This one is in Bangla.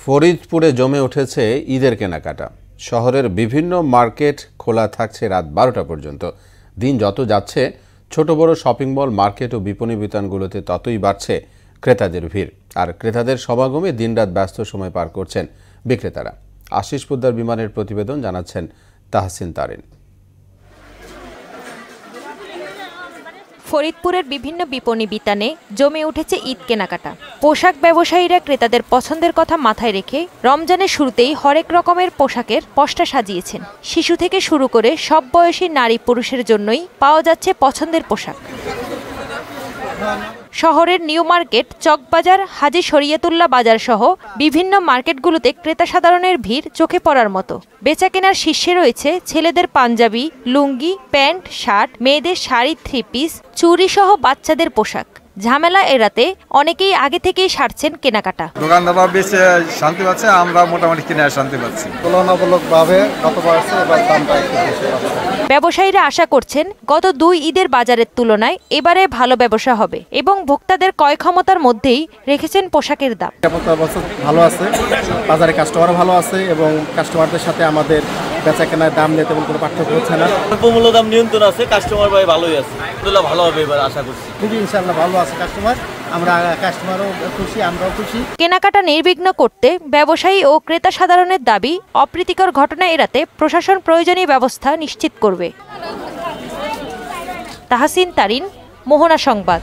ফরিদপুরে জমে উঠেছে ঈদের কেনাকাটা। শহরের বিভিন্ন মার্কেট খোলা থাকছে রাত 12টা পর্যন্ত। দিন যত যাচ্ছে ছোট বড় শপিং মল, মার্কেট ও বিপণী বিতানগুলোতে ততই বাড়ছে ক্রেতাদের ভিড়। আর ক্রেতাদের সমাগমে দিনরাত ব্যস্ত সময় পার করছেন বিক্রেতারা। আশিস পোদ্দার বিমানের প্রতিবেদন, জানাচ্ছেন তাহসিন তারিন। ফরিদপুরের বিভিন্ন বিপণী বিতানে জমে উঠেছে ঈদ কেনাকাটা। পোশাক ব্যবসায়ীরা ক্রেতাদের পছন্দের কথা মাথায় রেখে রমজানের শুরুতেই হরেক রকমের পোশাকের পসরা সাজিয়েছেন। শিশু থেকে শুরু করে সব বয়সী নারী পুরুষের জন্যই পাওয়া যাচ্ছে পছন্দের পোশাক। শহরের নিউ মার্কেট, চকবাজার, হাজী শরিয়তুল্লাহ বাজার সহ বিভিন্ন মার্কেটগুলোতে ক্রেতা সাধারণের ভিড় চোখে পড়ার মতো। বেচাকেনার শীর্ষে রয়েছে ছেলেদের পাঞ্জাবি, লুঙ্গি, প্যান্ট, শার্ট, মেয়েদের শাড়ি, থ্রি পিস, চুড়ি সহ বাচ্চাদের পোশাক। ঝামেলা এড়াতে অনেকেই আগে থেকেই সারছেন কেনাকাটা। দোকানদাররা বেশি শান্তি পাচ্ছে, আমরা মোটামুটি কিনে শান্তি পাচ্ছি। তুলনামূলকভাবে গতবার এবার দামটা একটু বেশি পাচ্ছে। ব্যবসায়ীরা আশা করছেন গত 2 ঈদের বাজারের তুলনায় এবারে ভালো ব্যবসা হবে এবং ভোক্তাদের ক্রয় ক্ষমতার মধ্যেই রেখেছেন পোশাকের দাম। ভালো আছে, বাজারে কাস্টমারও ভালো আছে এবং কাস্টমারদের সাথে আমাদের বেচা কেনার দাম নিয়ে তেমন কোনো পার্থক্য হচ্ছে না। মূল্য দাম নিয়ন্ত্রণ আছে, কাস্টমার ভাই ভালোই আছে, ভালো হবে এবার আশা করছি। খুবই ইনশাআল্লাহ ভালো আছে কাস্টমার, আমরা কাস্টমারও খুশি, আমরাও খুশি। কেনাকাটা নির্বিঘ্ন করতে ব্যবসায়ী ও ক্রেতা সাধারণের দাবি, অপ্রীতিকর ঘটনা এড়াতে প্রশাসন প্রয়োজনীয় ব্যবস্থা নিশ্চিত করবে। তাহসিন তারিন, মোহনা সংবাদ।